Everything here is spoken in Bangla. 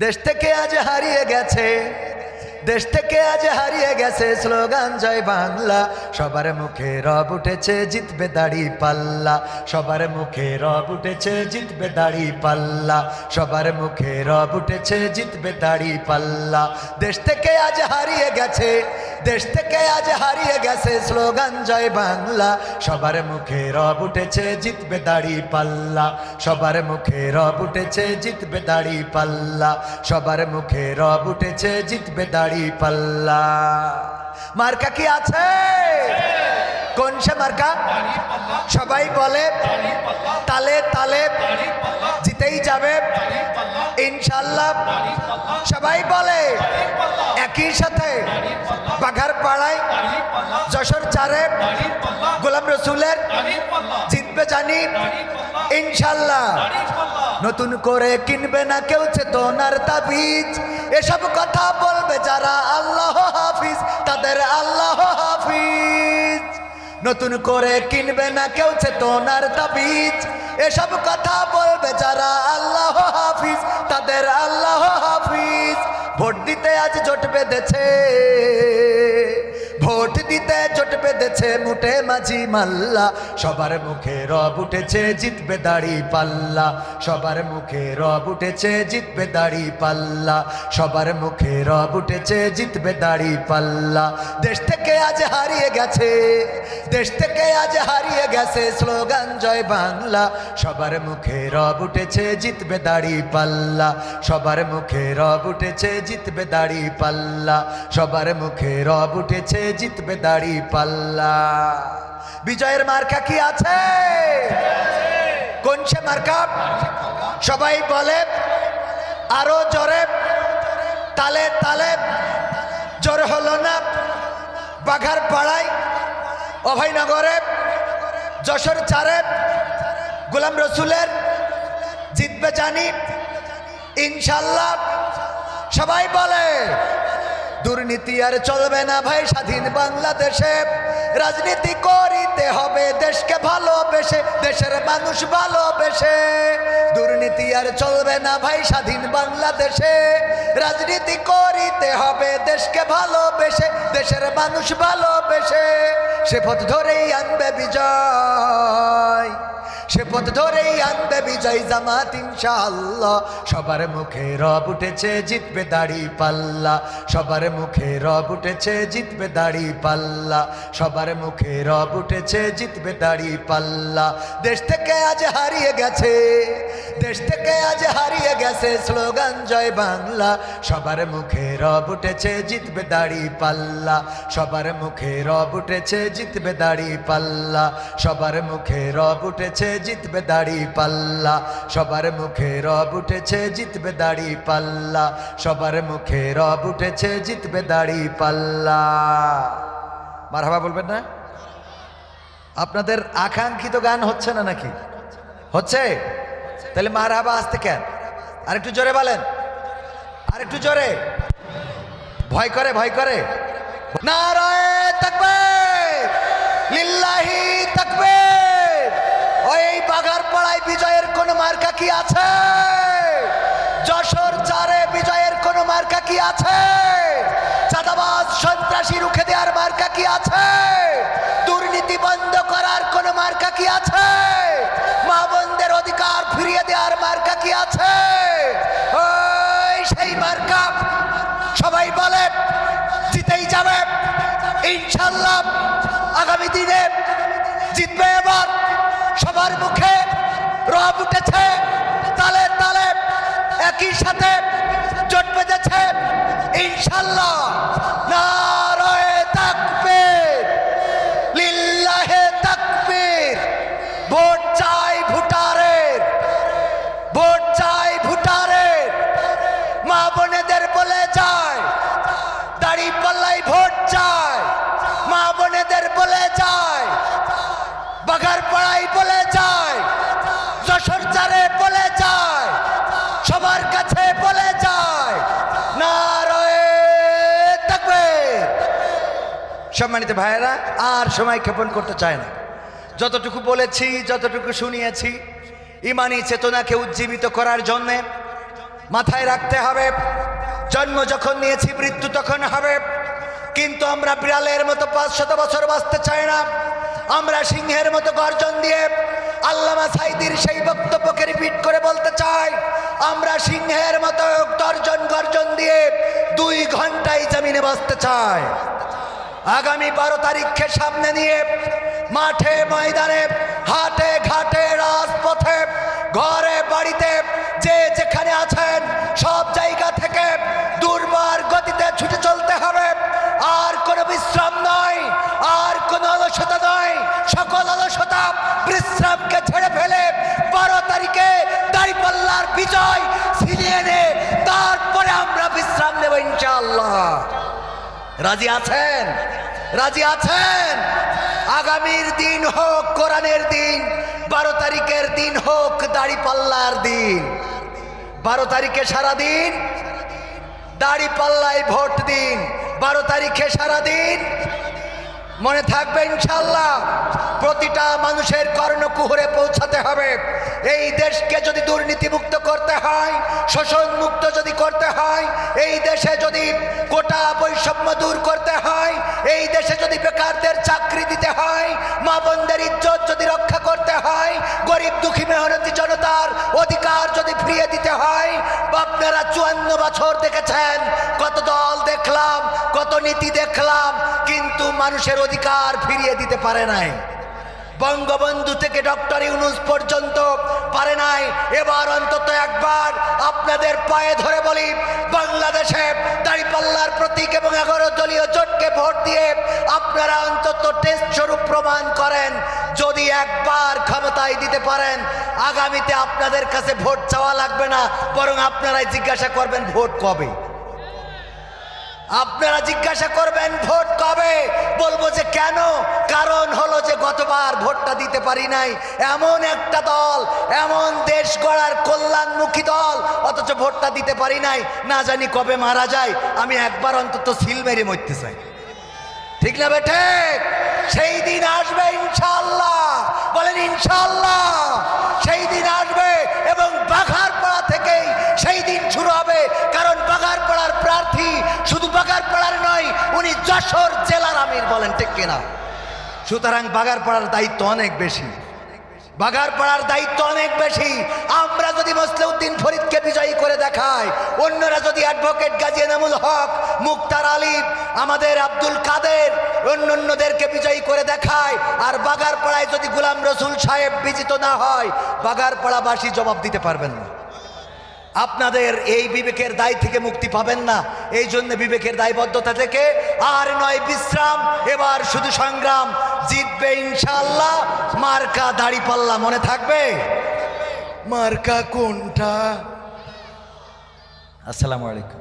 দেশ থেকে আজ হারিয়ে গেছে, দেশ থেকে আজ হারিয়ে গেছে স্লোগান জয় বাংলা। সবার মুখে রব উঠেছে জিতবে দাড়ি পাল্লা, সবার মুখে রব উঠেছে জিতবে দাড়ি পাল্লা, সবার মুখে রব উঠেছে জিতবে দাড়ি পাল্লা। দেশ থেকে আজ হারিয়ে গেছে, দেশ থেকে আজ হারিয়ে গেছে স্লোগান জয় বাংলা। সবার মুখে রব উঠেছে জিতবে দাড়ি পাল্লা, সবার মুখে রব উঠেছে জিতবে দাড়ি পাল্লা, সবার মুখে রব উঠেছে জিতবে দাড়ি পাল্লা। মার্কা কি আছে? কোন সে মার্কা? সবাই বলে তালে তালে জিতেই যাবে ইনশাল্লাহ। সবাই বলে একই সাথে বাঘার পাড়ায় যশোর চারে গোলাম রসুলের জিতবে জানি ইনশাল্লাহ। নতুন করে কিনবে না কেউ চেতনার তাবিজ, এসব কথা বলবে যারা আল্লাহ হাফিজ, তাদের আল্লাহ হাফিজ। নতুন করে কিনবে না কেউ চেতনার তাবিজ, এসব কথা বলবে যারা আল্লাহ হাফিজ, তাদের আল্লাহ হাফিজ। ভোট দিতে আজ জোট বেঁধেছে, ভোট দিতে জোট বেঁধেছে মুঠে মাঝি মাল্লা। সবার মুখে রব উঠেছে জিতবে দাড়ি পাল্লা, সবার মুখে রব উঠেছে জিতবে দাড়ি পাল্লা, সবার মুখে রব উঠেছে জিতবে দাড়ি পাল্লা। দেশ থেকে আজ হারিয়ে গেছে, দেশ থেকে আজ হারিয়ে গেছে স্লোগান জয় বাংলা। সবার মুখে রব উঠেছে জিতবে দাড়ি পাল্লা, সবার মুখে রব উঠেছে জিতবে দাড়ি পাল্লা, সবার মুখে রব উঠেছে জিতবে দাড়ি পাল্লা। বিজয়ের মার্কা কি আছে? কোন সে মার্কা? সবাই বলে আরো জোরে তালে তালে। জোর হলো না বাঘার পাড়ায়, অভয়নগরে, যশোর চারে গোলাম রসুলের জিতবে জানি ইনশাল্লাহ। সবাই বলে দুর্নীতি আর চলবে না ভাই স্বাধীন বাংলাদেশে, রাজনীতি করিতে হবে দেশকে ভালোবেসে, দেশের মানুষ ভালোবেসে। দুর্নীতি আর চলবে না ভাই স্বাধীন বাংলাদেশে, রাজনীতি করিতে হবে দেশকে ভালোবেসে, দেশের মানুষ ভালোবেসে। সে পথ ধরেই আনবে বিজয়, সে পথ ধরেই আনবে বিজয় জামাত ইনশাআল্লাহ। সবার মুখে রব উঠেছে জিতবে দাড়ি পাল্লা, সবার মুখে রব উঠেছে জিতবে দাড়ি পাল্লা, সবার মুখে রব উঠেছে জিতবে দাড়ি পাল্লা। দেশ থেকে আজ হারিয়ে গেছে, দেশ থেকে আজ হারিয়ে গেছে স্লোগান জয় বাংলা। সবার মুখে রব উঠেছে জিতবে দাড়ি পাল্লা, সবার মুখে রব উঠেছে জিতবে দাড়ি পাল্লা, সবার মুখে রব উঠেছে জিতবে দাড়ি পাল্লা, সবার মুখে রব উঠেছে জিতবে দাড়ি পাল্লা, সবার মুখে রব উঠেছে জিতবে দাড়ি পাল্লা। মারহাবা বলবেন না? আপনাদের আকাঙ্ক্ষিত গান হচ্ছে না নাকি? হচ্ছে? তাহলে মারহাবা আসতে কেন? আরেকটু জোরে বলেন, আরেকটু জোরে। ভয় করে, ভয় করে। নারায়ে তাকবীর, লিল্লাহি তাকবীর। ওই বাঘার পাড়ায় বিজয়ের কোন মার্কা কি আছে? যশোর চারে বিজয়ের কোন মার্কা কি আছে? চাঁদাবাজ সন্ত্রাসী রুখে দেওয়ার মার্কা কি আছে? দুর্নীতি বন্ধ করার কোন মার্কা কি আছে? মা বোনদের অধিকার ফিরিয়ে দেওয়ার মার্কা কি আছে? ওই সেই মার্কা। সবাই বলে জিতেই যাবে ইনশাল্লাহ। আগামী দিনে জিতবে এবার। সবার মুখে রব উঠেছে তালে তালে, একই সাথে জোট বেঁধেছে ইনশাল্লাহ। নারায়ে তাকবীর, লিল্লাহে তাকবীর। ভোট চাই ভোটারের, ভোট চাই ভোটারের। মা বোনেদের বলে যায় দাড়ি পাল্লায় ভোট চায়, মা বোনেদের বলে যায়, বাঘার পাড়ায় বলে যায়, যশোর চারে বলে যায়, সবার কাছে বলে যায় নারায়ে তাকবীর। সম্মানিত ভাইয়েরা, আর সময় ক্ষেপণ করতে চায় না। যতটুকু বলেছি, যতটুকু শুনিয়েছি, ইমানি চেতনাকে উজ্জীবিত করার জন্যে, মাথায় রাখতে হবে, জন্ম যখন নিয়েছি মৃত্যু তখন হবে, কিন্তু আমরা বিড়ালের মতো 500 বছর বাঁচতে চাই না। আমরা সিংহের মতো গর্জন দিয়ে আল্লামা সাঈদীর সেই বক্তব্যকে রিপিট করে বলতে চাই, আমরা সিংহের মতো গর্জন দিয়ে 2 ঘন্টায় জমিনে বাঁচতে চাই। আগামী 12 তারিখকে সামনে নিয়ে মাঠে ময়দানে হাটে ঘাটে রাজপথে ঘরে বাড়িতে যে যেখানে আছেন সব জায়গা থেকে দুর্বার গতিতে ছুটে চলতে হবে। আর কোনো বিশ্রাম নয়, আর কোনো অলসতা নয়। সকল অলসতা বিশ্রামকে ছেড়ে ফেলে 12 তারিখে দাঁড়িপাল্লার বিজয় ছিনিয়ে এনে তারপরে আমরা বিশ্রাম নেব ইনশাআল্লাহ। রাজি আছেন? রাজি আছেন? আগামীর দিন হোক কোরআনের দিন, 12 তারিখের দিন হোক দাঁড়িপাল্লার দিন। 12 তারিখে সারাদিন দাঁড়িপাল্লায় ভোট দিন। 12 তারিখে সারাদিন মনে থাকবে ইনশাআল্লাহ। প্রতিটা মানুষের কর্ণকুহরে পৌঁছাতে হবে। এই দেশকে যদি দুর্নীতিমুক্ত করতে হয়, শোষণ মুক্ত যদি করতে হয়, এই দেশে যদি কোটা বৈষম্য দূর করতে হয়, এই দেশে যদি বেকারদের চাকরি দিতে হয়, মা বোনদের ইজ্জত যদি রক্ষা করতে হয়, গরিব দুঃখী মেহনতি জনতার অধিকার যদি ফিরিয়ে দিতে হয়, আপনারা 54 বছর দেখেছেন, কত দল দেখলাম, কত নীতি দেখলাম, কিন্তু মানুষের অধিকার ফিরিয়ে দিতে পারে নাই। বঙ্গবন্ধু থেকে ডক্টর ইউনূস পর্যন্ত পারে নাই। এবার অন্তত একবার আপনাদের পায়ে ধরে বলি, বাংলাদেশে দাঁড়িপাল্লার প্রতীক এবং 11 দলীয় জোটকে ভোট দিয়ে আপনারা অন্তত টেস্ট স্বরূপ প্রমাণ করেন, যদি একবার ক্ষমতায় দিতে পারেন, আগামীতে আপনাদের কাছে ভোট চাওয়া লাগবে না, বরং আপনারাই জিজ্ঞাসা করবেন ভোট কবে। আপনারা জিজ্ঞাসা করবেন ভোট কবে, বলবো যে কেন, কারণ হলো যে গতবার ভোটটা দিতে পারি নাই। এমন একটা দল, এমন দেশ গড়ার কল্যাণমুখী দল, অথচ ভোটটা দিতে পারি নাই, না জানি কবে মারা যায়। আমি একবার অন্তত সিল মেরে মরতে চাই, ঠিক না বেঠে? সেই দিন আসবে ইনশাআল্লাহ, বলেন ইনশাআল্লাহ। সেই দিন আসবে এবং বাঘারপাড়া থেকেই সেই দিন শুরু হবে, কারণ বাঘারপাড়ার প্রার্থী শুধু বাঘারপাড়ার নয়, উনি যশোর জেলার আমির, বলেন ঠিক কিনা? সুতরাং বাঘারপাড়ার দায়িত্ব অনেক বেশি, বাঘারপাড়ার দায়িত্ব অনেক বেশি। আমরা যদি মসলিউদ্দিন ফরিদকে বিজয়ী করে দেখাই, অন্যরা যদি অ্যাডভোকেট গাজী এনামুল হক, মুক্তার আলী, আমাদের আব্দুল কাদের, অন্যদেরকে বিজয়ী করে দেখায়, আর বাঘারপাড়ায় যদি গোলাম রসুল সাহেব বিজিত না হয়, বাঘারপাড়াবাসী জবাব দিতে পারবেন না। আপনাদের এই বিবেকের দায় থেকে মুক্তি পাবেন না। এই জন্য বিবেকের দায়বদ্ধতা থেকে আর নয় বিশ্রাম, এবার শুধু সংগ্রাম। জিতবে ইনশাআল্লাহ, মার্কা দাঁড়িপাল্লা, মনে থাকবে? মার্কা কোনটা? আসসালামু আলাইকুম।